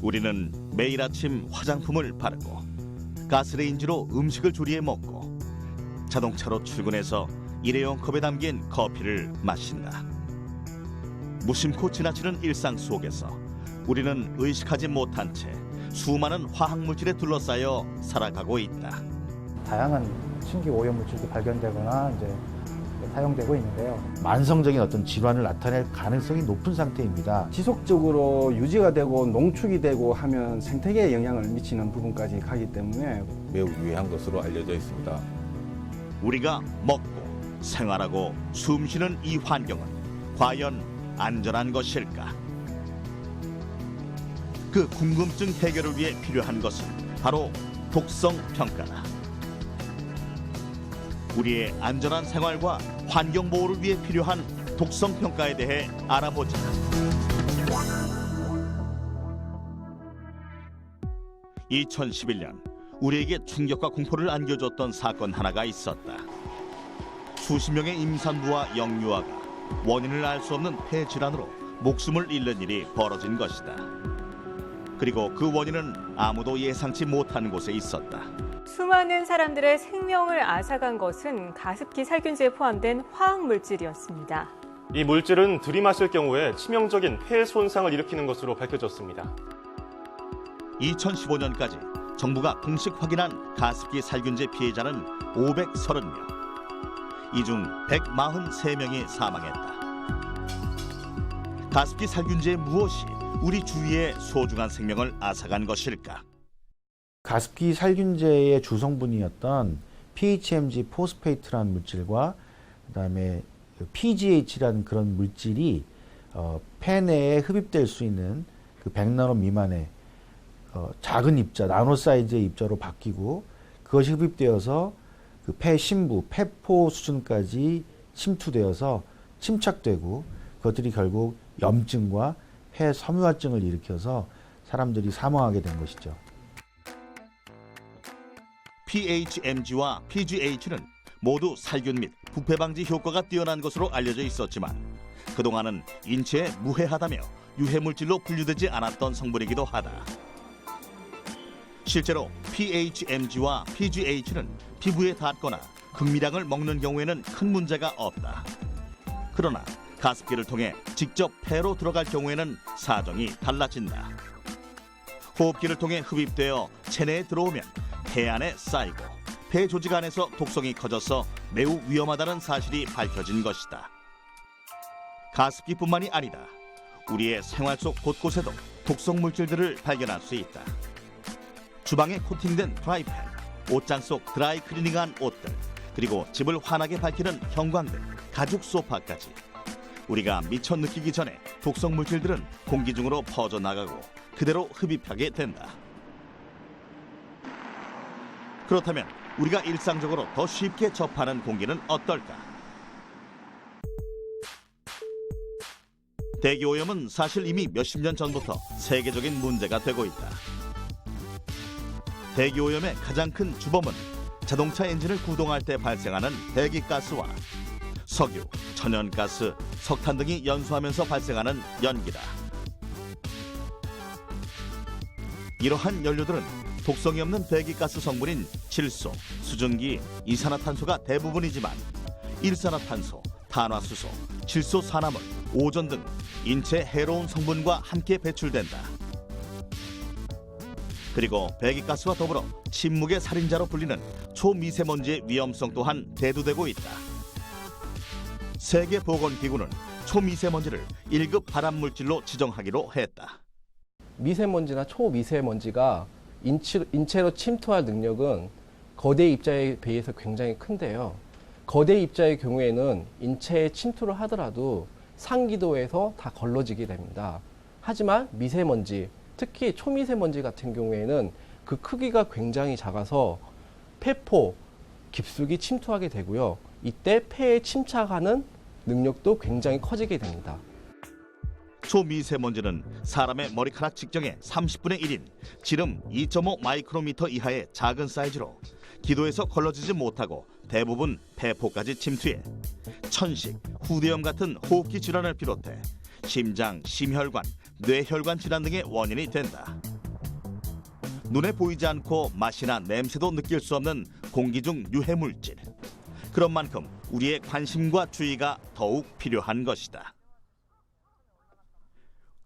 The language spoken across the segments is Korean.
우리는 매일 아침 화장품을 바르고 가스레인지로 음식을 조리해 먹고 자동차로 출근해서 일회용 컵에 담긴 커피를 마신다. 무심코 지나치는 일상 속에서 우리는 의식하지 못한 채 수많은 화학물질에 둘러싸여 살아가고 있다. 다양한 신기 오염물질도 발견되거나 이제 사용되고 있는데요. 만성적인 어떤 질환을 나타낼 가능성이 높은 상태입니다. 지속적으로 유지가 되고 농축이 되고 하면 생태계에 영향을 미치는 부분까지 가기 때문에 매우 유해한 것으로 알려져 있습니다. 우리가 먹고 생활하고 숨쉬는 이 환경은 과연 안전한 것일까? 그 궁금증 해결을 위해 필요한 것은 바로 독성 평가다. 우리의 안전한 생활과 환경 보호를 위해 필요한 독성 평가에 대해 알아보자. (2011년) 우리에게 충격과 공포를 안겨줬던 사건 하나가 있었다. 수십 명의 임산부와 영유아가 원인을 알 수 없는 폐질환으로 목숨을 잃는 일이 벌어진 것이다. 그리고 그 원인은 아무도 예상치 못한 곳에 있었다. 수많은 사람들의 생명을 앗아간 것은 가습기 살균제에 포함된 화학물질이었습니다. 이 물질은 들이마실 경우에 치명적인 폐 손상을 일으키는 것으로 밝혀졌습니다. 2015년까지 정부가 공식 확인한 가습기 살균제 피해자는 530명. 이 중 143명이 사망했다. 가습기 살균제의 무엇이 우리 주위의 소중한 생명을 앗아간 것일까? 가습기 살균제의 주성분이었던 PHMG 포스페이트라는 물질과 그다음에 PGH라는 그런 물질이 폐 내에 흡입될 수 있는 그 100나노 미만의 작은 입자, 나노 사이즈의 입자로 바뀌고 그것이 흡입되어서 그 폐 심부, 폐포 수준까지 침투되어서 침착되고 그것들이 결국 염증과 폐 섬유화증을 일으켜서 사람들이 사망하게 된 것이죠. PHMG와 PGH는 모두 살균 및 부패 방지 효과가 뛰어난 것으로 알려져 있었지만 그동안은 인체에 무해하다며 유해물질로 분류되지 않았던 성분이기도 하다. 실제로 PHMG와 PGH는 피부에 닿거나 극미량을 먹는 경우에는 큰 문제가 없다. 그러나 가습기를 통해 직접 폐로 들어갈 경우에는 사정이 달라진다. 호흡기를 통해 흡입되어 체내에 들어오면 폐 안에 쌓이고 폐 조직 안에서 독성이 커져서 매우 위험하다는 사실이 밝혀진 것이다. 가습기뿐만이 아니다. 우리의 생활 속 곳곳에도 독성 물질들을 발견할 수 있다. 주방에 코팅된 프라이팬, 옷장 속 드라이 클리닝한 옷들, 그리고 집을 환하게 밝히는 형광등, 가죽 소파까지 우리가 미처 느끼기 전에 독성 물질들은 공기 중으로 퍼져나가고 그대로 흡입하게 된다. 그렇다면 우리가 일상적으로 더 쉽게 접하는 공기는 어떨까? 대기오염은 사실 이미 몇십 년 전부터 세계적인 문제가 되고 있다. 대기오염의 가장 큰 주범은 자동차 엔진을 구동할 때 발생하는 배기가스와 석유, 천연가스, 석탄 등이 연소하면서 발생하는 연기다. 이러한 연료들은 독성이 없는 배기가스 성분인 질소, 수증기, 이산화탄소가 대부분이지만 일산화탄소, 탄화수소, 질소산화물, 오존 등 인체에 해로운 성분과 함께 배출된다. 그리고 배기가스와 더불어 침묵의 살인자로 불리는 초미세먼지의 위험성 또한 대두되고 있다. 세계보건기구는 초미세먼지를 1급 발암물질로 지정하기로 했다. 미세먼지나 초미세먼지가 인체로 침투할 능력은 거대 입자에 비해서 굉장히 큰데요. 거대 입자의 경우에는 인체에 침투를 하더라도 상기도에서 다 걸러지게 됩니다. 하지만 미세먼지, 특히 초미세먼지 같은 경우에는 그 크기가 굉장히 작아서 폐포 깊숙이 침투하게 되고요. 이때 폐에 침착하는 능력도 굉장히 커지게 됩니다. 초미세먼지는 사람의 머리카락 직경의 30분의 1인 지름 2.5 마이크로미터 이하의 작은 사이즈로 기도에서 걸러지지 못하고 대부분 폐포까지 침투해 천식, 후두염 같은 호흡기 질환을 비롯해 심장, 심혈관, 뇌혈관 질환 등의 원인이 된다. 눈에 보이지 않고 맛이나 냄새도 느낄 수 없는 공기 중 유해 물질. 그런 만큼 우리의 관심과 주의가 더욱 필요한 것이다.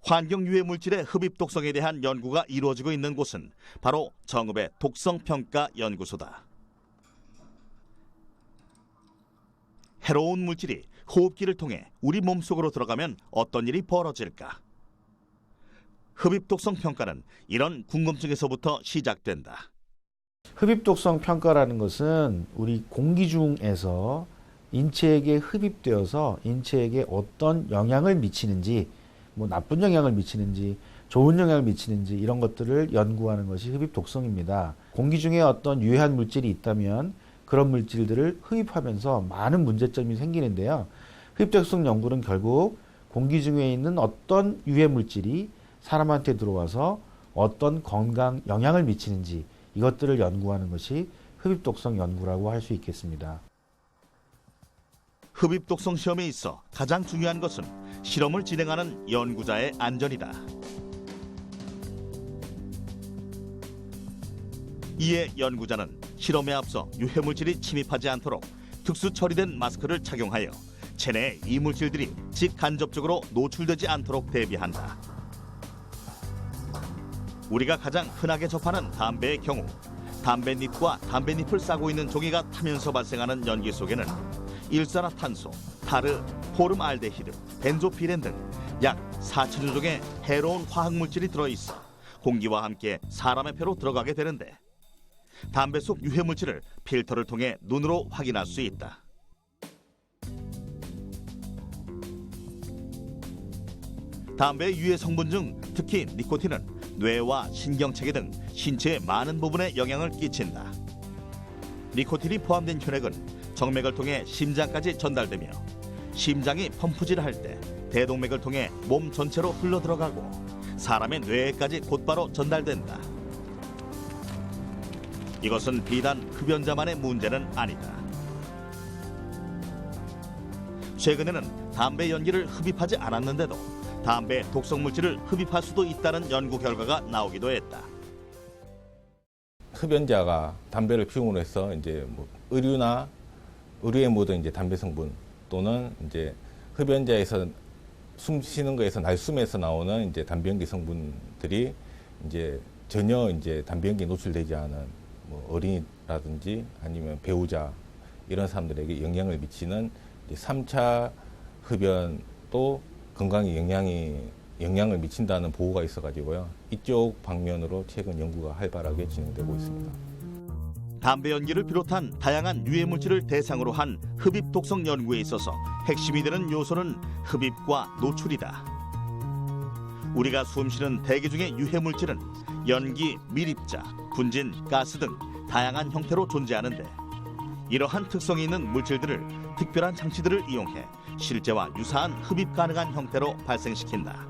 환경 유해 물질의 흡입 독성에 대한 연구가 이루어지고 있는 곳은 바로 정읍의 독성평가 연구소다. 해로운 물질이 호흡기를 통해 우리 몸속으로 들어가면 어떤 일이 벌어질까? 흡입 독성 평가는 이런 궁금증에서부터 시작된다. 흡입독성 평가라는 것은 우리 공기 중에서 인체에게 흡입되어서 인체에게 어떤 영향을 미치는지, 뭐 나쁜 영향을 미치는지 좋은 영향을 미치는지 이런 것들을 연구하는 것이 흡입독성입니다. 공기 중에 어떤 유해한 물질이 있다면 그런 물질들을 흡입하면서 많은 문제점이 생기는데요. 흡입독성 연구는 결국 공기 중에 있는 어떤 유해 물질이 사람한테 들어와서 어떤 건강 영향을 미치는지 이것들을 연구하는 것이 흡입독성 연구라고 할 수 있겠습니다. 흡입 독성 시험에 있어 가장 중요한 것은 실험을 진행하는 연구자의 안전이다. 이에 연구자는 실험에 앞서 유해 물질이 침입하지 않도록 특수 처리된 마스크를 착용하여 체내에 이 물질들이 직간접적으로 노출되지 않도록 대비한다. 우리가 가장 흔하게 접하는 담배의 경우 담뱃잎과 담뱃잎을 싸고 있는 종이가 타면서 발생하는 연기 속에는 일산화탄소, 타르, 포름알데히드, 벤조피렌 등 약 4천여 종의 해로운 화학물질이 들어있어 공기와 함께 사람의 폐로 들어가게 되는데 담배 속 유해물질을 필터를 통해 눈으로 확인할 수 있다. 담배의 유해 성분 중 특히 니코틴은 뇌와 신경체계 등 신체의 많은 부분에 영향을 끼친다. 니코틴이 포함된 혈액은 정맥을 통해 심장까지 전달되며 심장이 펌프질을 할 때 대동맥을 통해 몸 전체로 흘러들어가고 사람의 뇌에까지 곧바로 전달된다. 이것은 비단 흡연자만의 문제는 아니다. 최근에는 담배 연기를 흡입하지 않았는데도 담배 독성 물질을 흡입할 수도 있다는 연구 결과가 나오기도 했다. 흡연자가 담배를 피움으로 해서 이제 뭐 의류에 묻은 이제 담배 성분 또는 이제 흡연자에서 숨 쉬는 거에서 날숨에서 나오는 이제 담배 연기 성분들이 이제 전혀 이제 담배 연기에 노출되지 않은 뭐 어린이라든지 아니면 배우자 이런 사람들에게 영향을 미치는 이제 3차 흡연도 건강에 영향을 미친다는 보고가 있어가지고요. 이쪽 방면으로 최근 연구가 활발하게 진행되고 있습니다. 담배 연기를 비롯한 다양한 유해 물질을 대상으로 한 흡입 독성 연구에 있어서 핵심이 되는 요소는 흡입과 노출이다. 우리가 숨쉬는 대기 중의 유해 물질은 연기, 밀입자, 분진, 가스 등 다양한 형태로 존재하는데 이러한 특성이 있는 물질들을 특별한 장치들을 이용해 실제와 유사한 흡입 가능한 형태로 발생시킨다.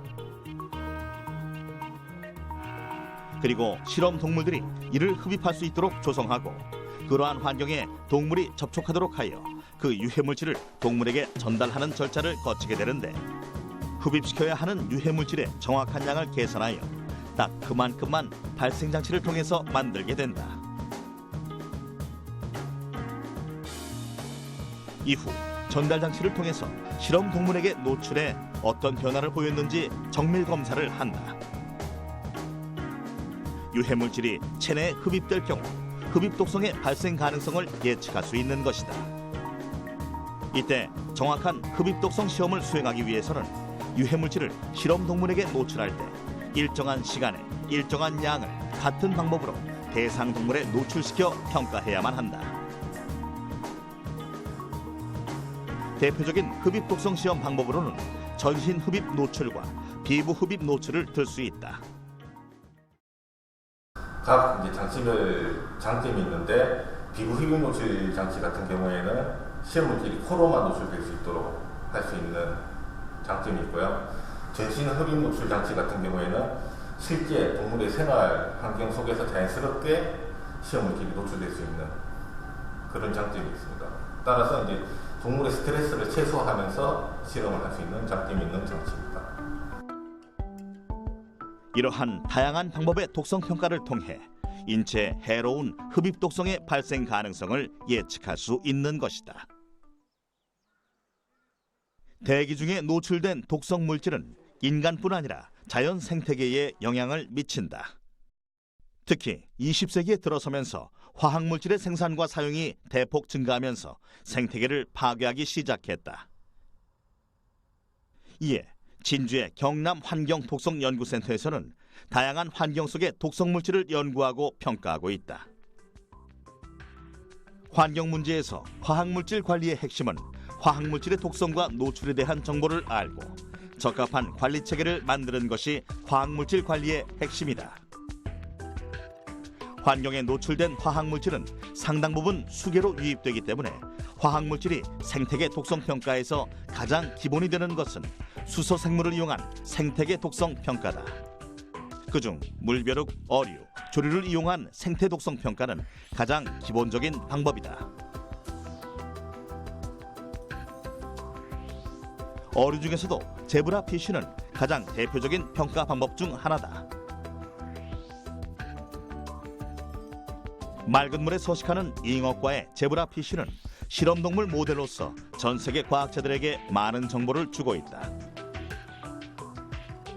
그리고 실험 동물들이 이를 흡입할 수 있도록 조성하고 그러한 환경에 동물이 접촉하도록 하여 그 유해 물질을 동물에게 전달하는 절차를 거치게 되는데 흡입시켜야 하는 유해 물질의 정확한 양을 계산하여 딱 그만큼만 발생 장치를 통해서 만들게 된다. 이후 전달 장치를 통해서 실험 동물에게 노출해 어떤 변화를 보였는지 정밀 검사를 한다. 유해 물질이 체내에 흡입될 경우 흡입 독성의 발생 가능성을 예측할 수 있는 것이다. 이때 정확한 흡입 독성 시험을 수행하기 위해서는 유해 물질을 실험 동물에게 노출할 때 일정한 시간에 일정한 양을 같은 방법으로 대상 동물에 노출시켜 평가해야만 한다. 대표적인 흡입 독성 시험 방법으로는 전신 흡입 노출과 피부 흡입 노출을 들 수 있다. 각 이제 장치별 장점이 있는데 피부 흡입 노출 장치 같은 경우에는 시험 물질이 코로만 노출될 수 있도록 할 수 있는 장점이 있고요. 전신 흡입 노출 장치 같은 경우에는 실제 동물의 생활 환경 속에서 자연스럽게 시험 물질이 노출될 수 있는 그런 장점이 있습니다. 따라서 이제 동물의 스트레스를 최소화하면서 실험을 할 수 있는 장점이 있는 장치입니다. 이러한 다양한 방법의 독성 평가를 통해 인체에 해로운 흡입 독성의 발생 가능성을 예측할 수 있는 것이다. 대기 중에 노출된 독성 물질은 인간뿐 아니라 자연 생태계에 영향을 미친다. 특히 20세기에 들어서면서 화학물질의 생산과 사용이 대폭 증가하면서 생태계를 파괴하기 시작했다. 이에 진주의 경남 환경독성연구센터에서는 다양한 환경 속의 독성물질을 연구하고 평가하고 있다. 환경 문제에서 화학물질 관리의 핵심은 화학물질의 독성과 노출에 대한 정보를 알고 적합한 관리 체계를 만드는 것이 화학물질 관리의 핵심이다. 환경에 노출된 화학물질은 상당 부분 수계로 유입되기 때문에 화학물질이 생태계 독성 평가에서 가장 기본이 되는 것은 수소 생물을 이용한 생태계 독성 평가다. 그중 물벼룩, 어류, 조류를 이용한 생태 독성 평가는 가장 기본적인 방법이다. 어류 중에서도 제브라피쉬는 가장 대표적인 평가 방법 중 하나다. 맑은 물에 서식하는 잉어과의 제브라피쉬는 실험동물 모델로서 전 세계 과학자들에게 많은 정보를 주고 있다.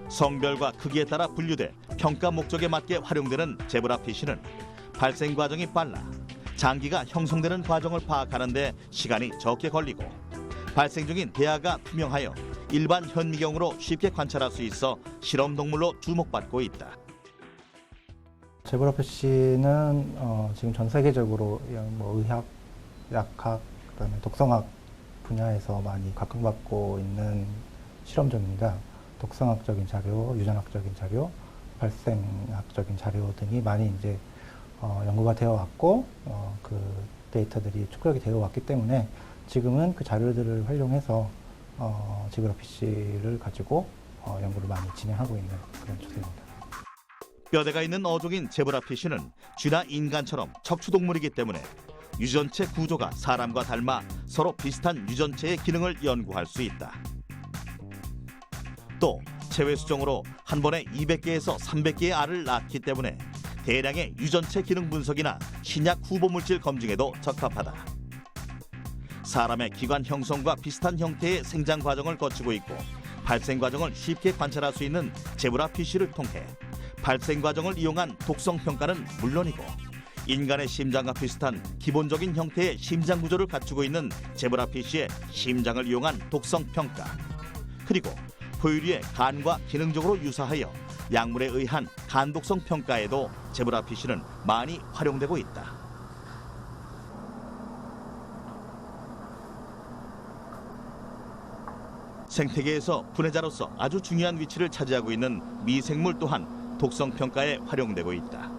성별과 크기에 따라 분류돼 평가 목적에 맞게 활용되는 제브라피쉬는 발생 과정이 빨라 장기가 형성되는 과정을 파악하는 데 시간이 적게 걸리고 발생 중인 대하가 투명하여 일반 현미경으로 쉽게 관찰할 수 있어 실험동물로 주목받고 있다. 제브라피쉬는 지금 전 세계적으로 뭐 의학, 약학, 그다음에 독성학 분야에서 많이 각광받고 있는 실험종입니다. 독성학적인 자료, 유전학적인 자료, 발생학적인 자료 등이 많이 이제 연구가 되어 왔고 그 데이터들이 축적이 되어 왔기 때문에 지금은 그 자료들을 활용해서 제브라피쉬를 가지고 연구를 많이 진행하고 있는 그런 추세입니다. 뼈대가 있는 어종인 제브라피쉬는 쥐나 인간처럼 척추동물이기 때문에 유전체 구조가 사람과 닮아 서로 비슷한 유전체의 기능을 연구할 수 있다. 또 체외 수정으로 한 번에 200개에서 300개의 알을 낳기 때문에 대량의 유전체 기능 분석이나 신약 후보물질 검증에도 적합하다. 사람의 기관 형성과 비슷한 형태의 생장 과정을 거치고 있고 발생 과정을 쉽게 관찰할 수 있는 제브라피쉬를 통해 발생 과정을 이용한 독성 평가는 물론이고 인간의 심장과 비슷한 기본적인 형태의 심장 구조를 갖추고 있는 제브라피쉬의 심장을 이용한 독성 평가, 그리고 포유류의 간과 기능적으로 유사하여 약물에 의한 간 독성 평가에도 제브라피쉬는 많이 활용되고 있다. 생태계에서 분해자로서 아주 중요한 위치를 차지하고 있는 미생물 또한 독성 평가에 활용되고 있다.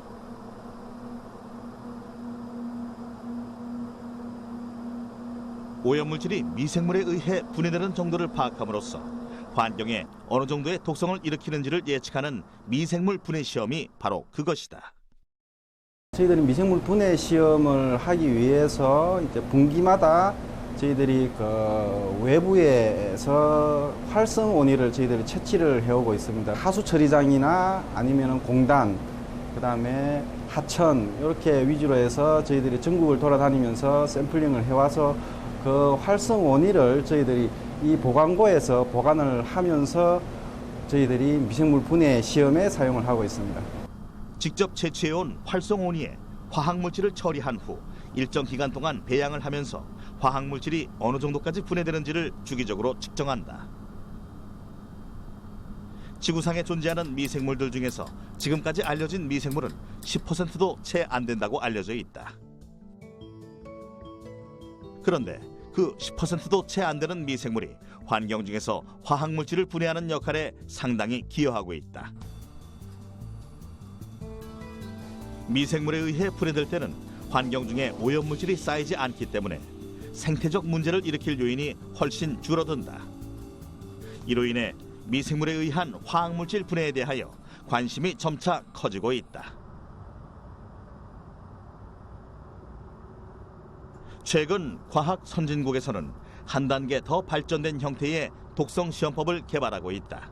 오염물질이 미생물에 의해 분해되는 정도를 파악함으로써 환경에 어느 정도의 독성을 일으키는지를 예측하는 미생물 분해 시험이 바로 그것이다. 저희들이 미생물 분해 시험을 하기 위해서 이제 분기마다 저희들이 그 외부에서 활성 원인을 저희들이 채취를 해오고 있습니다. 하수 처리장이나 아니면은 공단, 그다음에 하천 이렇게 위주로 해서 저희들이 전국을 돌아다니면서 샘플링을 해와서 그 활성 원인을 저희들이 이 보관고에서 보관을 하면서 저희들이 미생물 분해 시험에 사용을 하고 있습니다. 직접 채취해온 활성온이에 화학물질을 처리한 후 일정 기간 동안 배양을 하면서 화학물질이 어느 정도까지 분해되는지를 주기적으로 측정한다. 지구상에 존재하는 미생물들 중에서 지금까지 알려진 미생물은 10%도 채 안 된다고 알려져 있다. 그런데 그 10%도 채 안 되는 미생물이 환경 중에서 화학물질을 분해하는 역할에 상당히 기여하고 있다. 미생물에 의해 분해될 때는 환경 중에 오염물질이 쌓이지 않기 때문에 생태적 문제를 일으킬 요인이 훨씬 줄어든다. 이로 인해 미생물에 의한 화학물질 분해에 대하여 관심이 점차 커지고 있다. 최근 과학 선진국에서는 한 단계 더 발전된 형태의 독성 시험법을 개발하고 있다.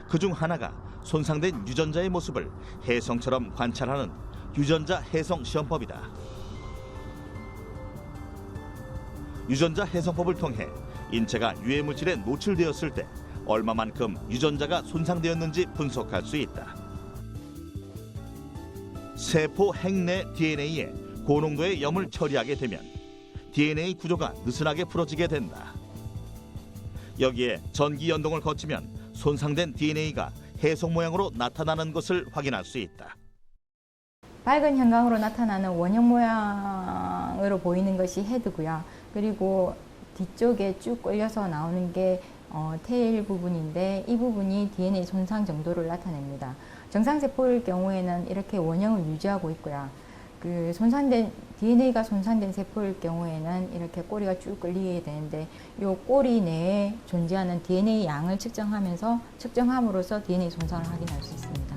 그중 하나가 손상된 유전자의 모습을 혜성처럼 관찰하는 유전자 혜성 시험법이다. 유전자 혜성법을 통해 인체가 유해 물질에 노출되었을 때 얼마만큼 유전자가 손상되었는지 분석할 수 있다. 세포 핵내 DNA에 고농도의 염을 처리하게 되면 DNA 구조가 느슨하게 풀어지게 된다. 여기에 전기 연동을 거치면 손상된 DNA가 혜성 모양으로 나타나는 것을 확인할 수 있다. 밝은 형광으로 나타나는 원형 모양으로 보이는 것이 헤드고요. 그리고 뒤쪽에 쭉 끌려서 나오는 게 테일 부분인데 이 부분이 DNA 손상 정도를 나타냅니다. 정상세포일 경우에는 이렇게 원형을 유지하고 있고요. 그 DNA가 손상된 세포일 경우에는 이렇게 꼬리가 쭉 끌리게 되는데 이 꼬리 내에 존재하는 DNA 양을 측정함으로써 DNA 손상을 확인할 수 있습니다.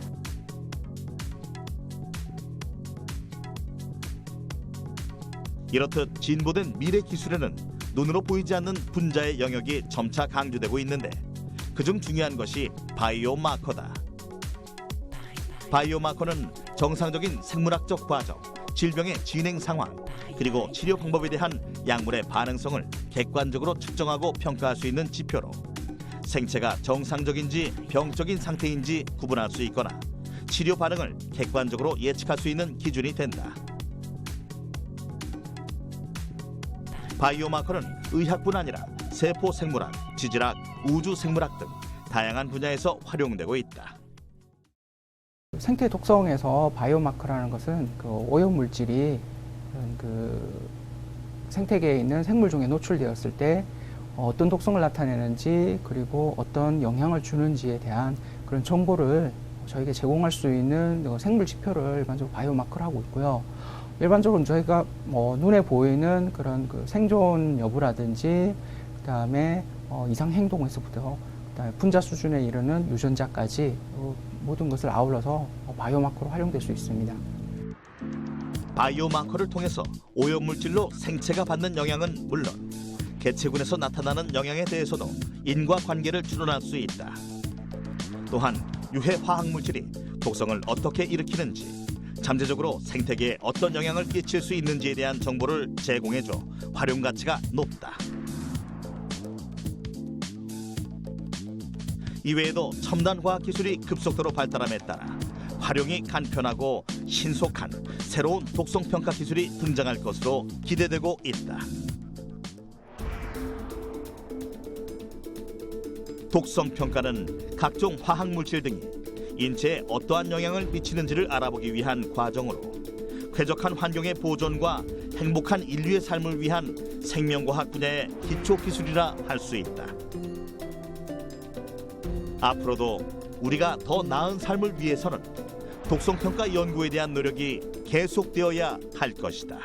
이렇듯 진보된 미래 기술에는 눈으로 보이지 않는 분자의 영역이 점차 강조되고 있는데 그중 중요한 것이 바이오마커다. 바이오마커는 정상적인 생물학적 과정, 질병의 진행 상황, 그리고 치료 방법에 대한 약물의 반응성을 객관적으로 측정하고 평가할 수 있는 지표로 생체가 정상적인지 병적인 상태인지 구분할 수 있거나 치료 반응을 객관적으로 예측할 수 있는 기준이 된다. 바이오마커는 의학뿐 아니라 세포 생물학, 지질학, 우주 생물학 등 다양한 분야에서 활용되고 있다. 생태 독성에서 바이오마커라는 것은 그 오염 물질이 그 생태계에 있는 생물 중에 노출되었을 때 어떤 독성을 나타내는지 그리고 어떤 영향을 주는지에 대한 그런 정보를 저에게 제공할 수 있는 생물 지표를 일반적으로 바이오마커를 하고 있고요. 일반적으로 저희가 눈에 보이는 그런 그 생존 여부라든지 그다음에 이상 행동에서부터 그다음에 분자 수준에 이르는 유전자까지 모든 것을 아울러서 바이오마커로 활용될 수 있습니다. 바이오마커를 통해서 오염물질로 생체가 받는 영향은 물론 개체군에서 나타나는 영향에 대해서도 인과관계를 추론할 수 있다. 또한 유해 화학물질이 독성을 어떻게 일으키는지 잠재적으로 생태계에 어떤 영향을 끼칠 수 있는지에 대한 정보를 제공해줘 활용 가치가 높다. 이외에도 첨단 과학 기술이 급속도로 발달함에 따라 활용이 간편하고 신속한 새로운 독성 평가 기술이 등장할 것으로 기대되고 있다. 독성 평가는 각종 화학 물질 등이 인체에 어떠한 영향을 미치는지를 알아보기 위한 과정으로 쾌적한 환경의 보존과 행복한 인류의 삶을 위한 생명과학 분야의 기초 기술이라 할 수 있다. 앞으로도 우리가 더 나은 삶을 위해서는 독성평가 연구에 대한 노력이 계속되어야 할 것이다.